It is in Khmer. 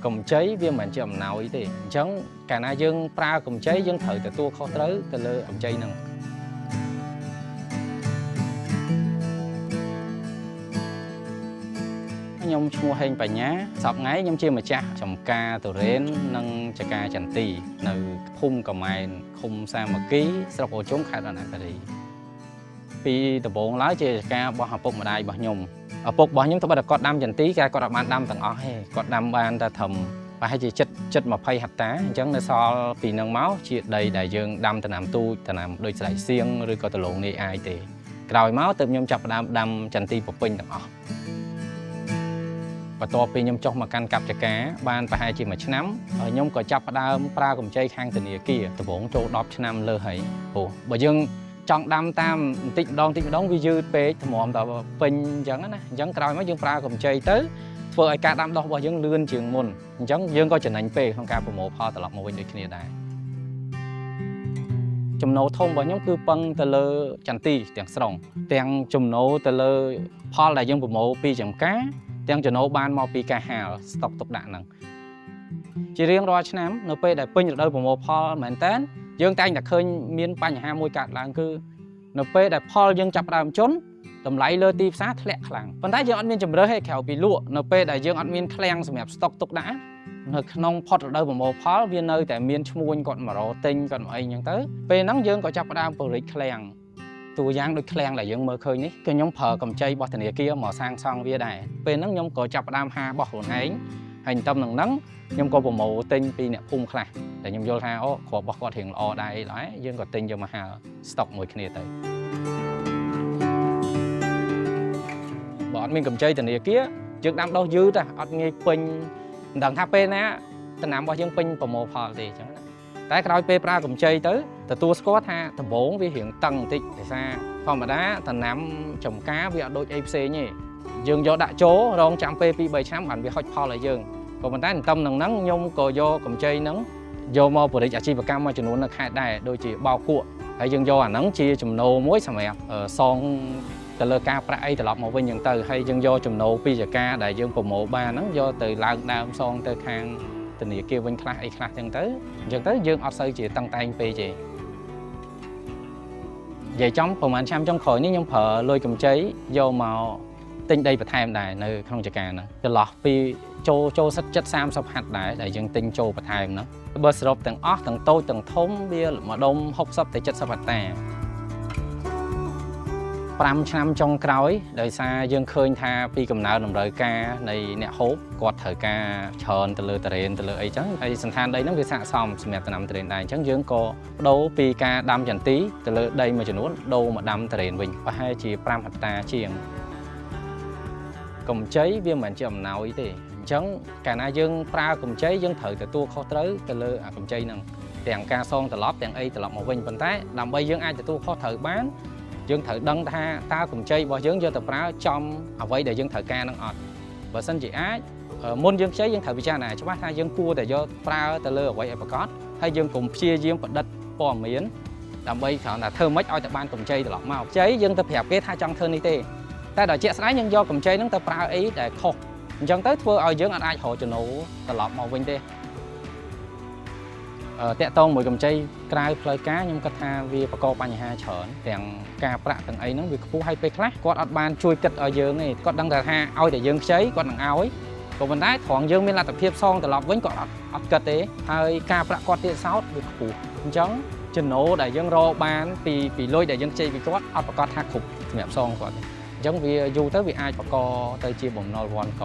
កម្ចីវាមិនមែនជាអំណោយទេអញ្ចឹងកាលណាយើងប្រើកម្ចីយើងត្រូវទទួលខុសត្រូវទៅលើកម្ចីហ្នឹងខ្ញុំឈ្មោះហេងបញ្ញាសប្តាហ៍ថ្ងៃខ្ញុំជាម្ចាស់ចំការទុរេននិងចការចន្ទីនៅភូមិកម៉ែនឃុំសាមគ្គីស្រុកអូជុំខេត្តរតនគិរីពីដំបូងឡើយជាការរបស់ឪពុកម្ដាយរបស់ខ្ញុំឪពុករបស់ខ្ញុំត្បិតតែគាត់ដាំចន្ទីគាត់អត់បានដាំទាំងអស់ទេគាត់ដាំបានតែត្រឹមប្រហែលជាចិត្ត20ហិកតាអញ្ចឹងនៅសល់ពីនឹងមកជាដីដែលយើងដាំដំណាំទូចដំណាំដូចស្រូវសៀងឬក៏ដលងនេះអាយទេក្រោយមកទើបខ្ញុំចាប់ផ្ដើមដាំចន្ទីពពេញទាំងអស់បន្ទាប់ពីខ្ញុំចុះមកកាន់កັບចការបានប្រហែលជាមួយឆ្នាំខ្ញុំក៏ចាប់ផ្ដើមប្រើកម្ចីខាងធនាគារដំបូងចូល10ឆ្នាំលើហើយព្រោះបើយើងចង់ដាំតាមបន្តិចម្ដងវាយឺតពេកថ្មតែពេញអញ្ចឹងណាអញ្ចឹងក្រោយមកយើងប្រើកម្ចីទៅធ្វើឲ្យការដាំដុះរបស់យើងលឿនជាងមុនអញ្ចឹងយើងក៏ចំណេញពេកក្នុងការប្រមូលផលត្រឡប់មកវិញដូចគ្នាដែរចំណូលធំរបស់ខ្ញុំគឺពឹងទៅលើចន្ទីទាំងស្រុងទាំងចំណូលទៅលើផលដែលយើងប្រមូលពីចម្ការទាំងចំណូលបានមកពីការហាលស្តុកទុកដាក់ហ្នឹងជារៀងរាល់ឆ្នាំនៅពេលដែលពេញរដូវប្រមូលផលមែនតើយើងតែងតែឃើញមានបញ្ហាមួយកើតឡើងគឺនៅពេលដែលផលយើងចាប់ផ្ដើមជន់តម្លៃលើទីផ្សារធ្លាក់ខ្លាំងប៉ុន្តែយើងអត់មានជម្រើសទេក្រៅពីលក់នៅពេលដែលយើងអត់មានឃ្លាំងសម្រាប់ស្តុកទុកដាក់នៅក្នុងផុតរដូវប្រមូលផលវានៅតែមានឈ្មួញគាត់មករកទិញគាត់មកអីអញ្ចឹងទៅពេលហ្នឹងយើងក៏ចាប់ផ្ដើមពង្រីកឃ្លាំងតួយ៉ាងដូចឃ្លាំងដែលយើងមើលឃើញនេះគឺខ្ញុំប្រើកម្ចីរបស់ធនាគារមកសាងសង់វាដែរពេលហ្នឹងខ្ញុំក៏ចាប់ផ្ដើមហារបស់ខ្លួនឯងហើយតាមនឹងហ្នឹងខ្ញុំក៏ប្រមូលទិញពីអ្នកភូមិខ្លះតែខ្ញុំយល់ថាអូគ្រាប់របស់គាត់រៀងល្អដែរអីដែរយើងក៏ទិញយកមកហាលស្តុកមួយគ្នាទៅបើអត់មានកម្ចីធនាគារយើងដាំដុះយឺតតែអត់ងាយពេញមិនដឹងថាពេលណាដំណាំរបស់យើងពេញប្រមូលផលទេអញ្ចឹងណាតែក្រោយពេលប្រើកម្ចីទៅទទួលស្គាល់ថាដំបូងវារៀងតឹងបន្តិចដោយសារធម្មតាដំណាំចំការវាអត់ដូចអីផ្សេងទេយើងយកដាក់ចូលរងចាំពេល 2-3 ឆ្នាំបានវាហុចផលឲ្យយើងក៏ប៉ុន្តែតាមនឹងហ្នឹងខ្ញុំក៏យកកម្ចីហ្នឹងយកមកបរិយាអាជីវកម្មមួយចំនួននៅខេត្តដែរដូចជាបោកគក់ហើយយើងយកអាហ្នឹងជាចំណូលមួយសម្រាប់សងទៅលើការប្រាក់អីត្រឡប់មកវិញអញ្ចឹងទៅហើយយើងយកចំណូលពីចការដែលយើងប្រមូលបានហ្នឹងយកទៅឡើងដើមសងទៅខាងធនាគារវិញខ្លះអីខ្លះអញ្ចឹងទៅយើងអត់សូវជាតឹងតែងពេកទេនិយាយចំប្រហែលឆ្នាំចុងក្រោយនេះខ្ញុំប្រើលុយកម្ចីយកមកទិញដីបន្ថែមដែរនៅក្នុងចការហ្នឹងចន្លោះពីចូលសិត70-30ហាត់ដែរដែលយើងទិញចូលបន្ថែមហ្នឹងបើសរុបទាំងអស់ទាំងតូចទាំងធំវាម្ដុំ60ទៅ70ហិកតា5ឆ្នាំចុងក្រោយដោយសារយើងឃើញថាពីកំណើនតម្រូវការនៃអ្នកហូបគាត់ត្រូវការច្រើនទៅលើតរ៉េនទៅលើអីចឹងហើយសន្តានដីហ្នឹងវាស័ក្តិសមសម្រាប់ដំណាំតរ៉េនដែរអញ្ចឹងយើងក៏បដូរពីការដាំចន្ទីទៅលើដីមួយចំនួនដូរមកដាំតរ៉េនវិញប្រហែលជា5ហិកតាជាងកម្ចីវាមិនមែនជាអំណោយទេអញ្ចឹងកាលណាយើងប្រើកម្ចីយើងត្រូវទទួលខុសត្រូវទៅលើអាកម្ចីហ្នឹងទាំងការសងត្រឡប់ទាំងអីត្រឡប់មកវិញប៉ុន្តែដើម្បីយើងអាចទទួលខុសត្រូវបានយើងត្រូវដឹងថាតើកម្ចីរបស់យើងយកទៅប្រើចំអ្វីដែលយើងត្រូវការនឹងអត់បើសិនជាអាចមុនយើងខ្ចីយើងត្រូវពិចារណាច្បាស់ថាយើងគួរតែយកប្រើទៅលើអ្វីឲ្យប្រកបហើយយើងកុំព្យាយាមប្រឌិតព័ត៌មានដើម្បីគ្រាន់តែធ្វើម៉េចឲ្យតែបានកម្ចីត្រឡប់មកខ្ចីយើងទៅប្រាប់គេថាចង់ធ្វើនេះទេតែដល់ជាក់ស្ដែងយើងយកកម្ចីហ្នឹងទៅប្រើអីដែលខុសអញ្ចឹងទៅធ្វើឲ្យយើងអាចរកចំណូលត្រឡប់មកវិញទេតាក់ទងមួយកម្ចីក្រៅផ្លូវការខ្ញុំគិតថាវាបង្កបញ្ហាច្រើនទាំងការប្រាក់ទាំងអីហ្នឹងវាខ្ពស់ហើយពេលខ្លះគាត់អត់បានជួយគិតឲ្យយើងទេគាត់ដឹងតែថាឲ្យតែយើងខ្ចីគាត់នឹងឲ្យក៏ប៉ុន្តែត្រង់យើងមានលទ្ធភាពសងត្រឡប់វិញគាត់អត់គិតទេហើយការប្រាក់គាត់ទៀតសោតវាខ្ពស់អញ្ចឹងចំណូលដែលយើងរកបានពីលុយដែលយើងខ្ចីពីគាត់អត់ប្រកាសថាគ្រប់សម្រាប់សងគាត់ទេអញ្ចឹងវាយូរទៅវាអាចបង្កទៅជាបំណុលវណ្ឌក